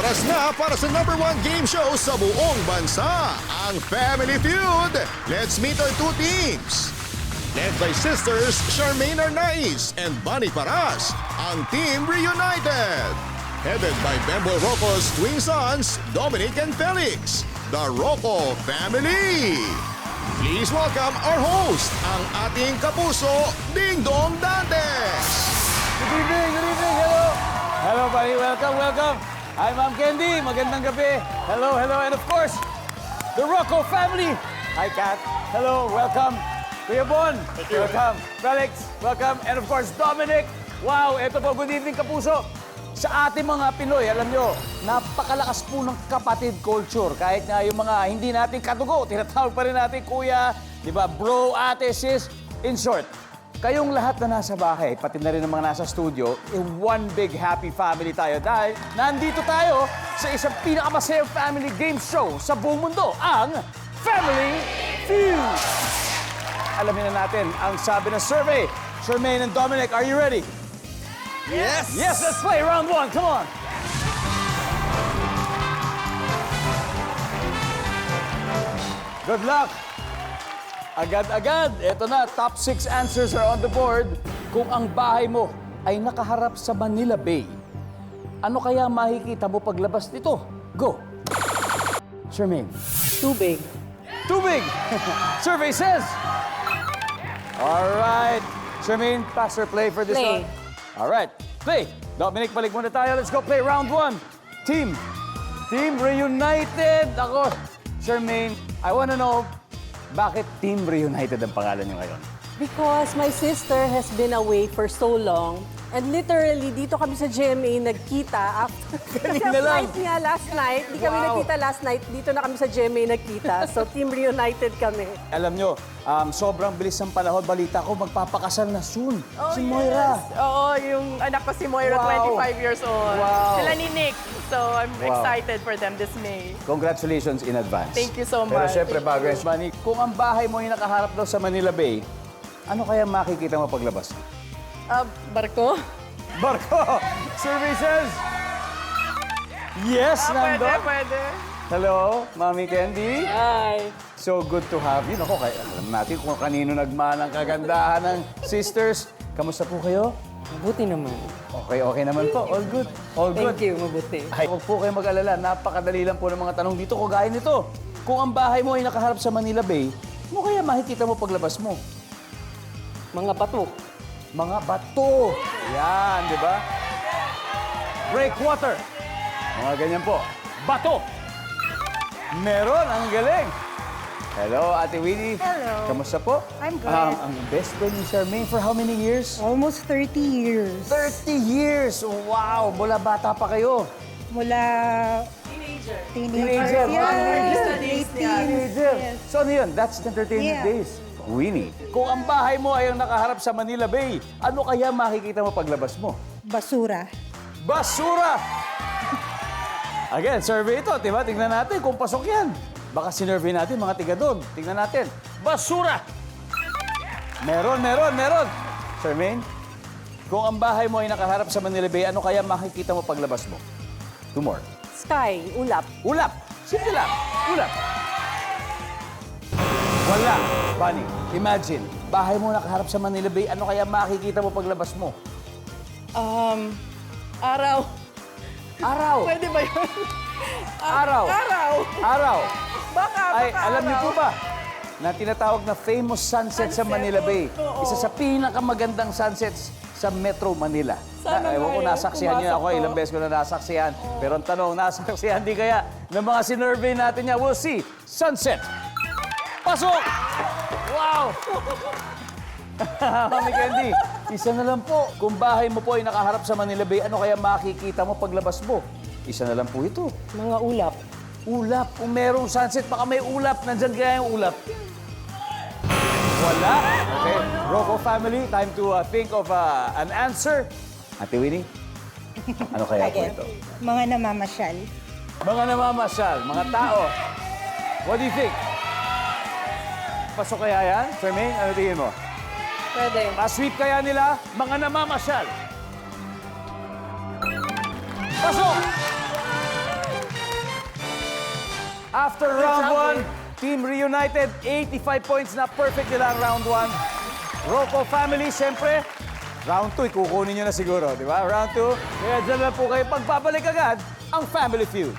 Oras na para sa #1 game show sa buong bansa, ang Family Feud. Let's meet our two teams. Led by sisters Charmaine Arnaiz and Bunny Paras, ang Team Reunited. Headed by Bembo Rocco's twin sons, Dominic and Felix, the Rocco family. Please welcome our host, ang ating kapuso, Ding Dong Dantes. Good evening, hello. Hello, buddy, welcome. Hi, Ma'am Candy, magandang gabi. Hello, and of course, the Rocco family. Hi, Kat. Hello, welcome. Kuya Bon, welcome. Felix, welcome. And of course, Dominic. Wow, eto po, good evening, kapuso. Sa ating mga Pinoy, alam nyo, napakalakas po ng kapatid culture. Kahit nga yung mga hindi natin katugo, tinatawag pa rin natin kuya, di ba, bro, ate, sis. In short, kayong lahat na nasa bahay, pati na rin ang mga nasa studio, one big happy family tayo. Dahil nandito tayo sa isang pinakamasayang family game show sa buong mundo, ang Family Feud. Alamin na natin ang sabi ng survey. Charmaine and Dominic, are you ready? Yes! Yes, let's play round one. Come on. Good luck. Agad-agad. Ito na, top 6 answers are on the board. Kung ang bahay mo ay nakaharap sa Manila Bay, ano kaya makikita mo paglabas nito? Go. Charmaine. Tubig. Tubig. Survey says. All right. Charmaine, pass or play for this Play. one? All right. Play. Dominic, balik muna tayo. Let's go play round one. Team Reunited. Ako, Charmaine, I wanna know, bakit Team Reunited ang pangalan niyo ngayon? Because my sister has been away for so long. And literally, dito kami sa GMA nagkita after. Kasi Kanina lang. flight niya last night. Di kami Wow. nagkita last night. Dito na kami sa GMA nagkita. So, Team Reunited kami. Alam nyo, sobrang bilis ng panahon. Balita ko, magpapakasal na soon. si Moira. Yes. Oo, yung anak ko si Moira, Wow. 25 years old. Wow. Sila ni Nick. So, I'm Wow. excited for them this May. Congratulations in advance. Thank you so Pero much. syempre, bago yan, Manny, kung ang bahay mo ay nakaharap daw sa Manila Bay, ano kaya makikita mo paglabas? Barko? Barko! Survey says... Yes, nandun. Pwede. Hello, Mami Candy. Hi. So good to have you. Ako, kaya alam natin kung kanino nagmahal ang kagandahan ng sisters. Kamusta po kayo? Mabuti naman. Okay naman po. All good. All good. Thank you, mabuti. Ay, huwag po kayo mag-alala. Napakadali lang po ng mga tanong dito. Kagaya nito. Kung ang bahay mo ay nakaharap sa Manila Bay, ano kaya makikita mo paglabas mo? Mga bato. Mga bato. Yan, di ba? Breakwater. Mga ganyan po. Bato. Meron, ang galing. Hello, Ate Winnie. Hello. Kamusta po? I'm good. Ang best friend ni Charmaine for how many years? Almost 30 years. 30 years! Wow! Mula bata pa kayo. Mula teenager. Teenager. Yeah. Teenager. Yes. So ano yun? That's the entertainment Yeah. days. Winnie, kung ang bahay mo ay ang nakaharap sa Manila Bay, ano kaya makikita mo paglabas mo? Basura. Basura! Again, survey ito, diba? Tingnan natin kung pasok yan. Baka sinurvey natin mga tiga doon. Tingnan natin. Basura! Meron. Charmaine, kung ang bahay mo ay nakaharap sa Manila Bay, ano kaya makikita mo paglabas mo? Two more. Sky, ulap. Ulap! Simple lang. Ulap. Wala. Bunny, imagine, bahay mo nakaharap sa Manila Bay, ano kaya makikita mo paglabas mo? Araw. Araw. Pwede ba yun? Araw. Araw. Baka Alam niyo po araw. ba na tinatawag na famous sunset sa Manila Bay? oo. Isa sa pinakamagandang sunsets sa Metro Manila. Sana Ewan ko, nga yun, nasaksihan niyo pumasok ako. to. Ilang beses ko na nasaksihan. Pero ang tanong, nasaksihan di kaya ng mga sinurvey natin niya? We'll see. Sunset. Pasok! Wow! Mami Candy, isa na lang po. Kung bahay mo po ay nakaharap sa Manila Bay, ano kaya makikita mo paglabas mo? Isa na lang po ito. Mga ulap. Ulap. Kung merong sunset, baka may ulap. Nandyan kaya yung ulap. Wala. Okay. Rocco family, time to think of an answer. Ate Winnie, ano kaya po ito? Mga namamasyal. Mga namamasyal, mga tao. What do you think? Pasok kaya yan? Charmaine, ano tingin mo? Pwede. Pa-sweet kaya nila, mga namamasyal. Pasok! After round 1, Team Reunited, 85 points na. Perfect nila ang round 1. Rocco family, siyempre, round 2, ikukunin nyo na siguro, di ba? Round 2, kaya dyan na po kayo pagpapalik agad ang Family Feud.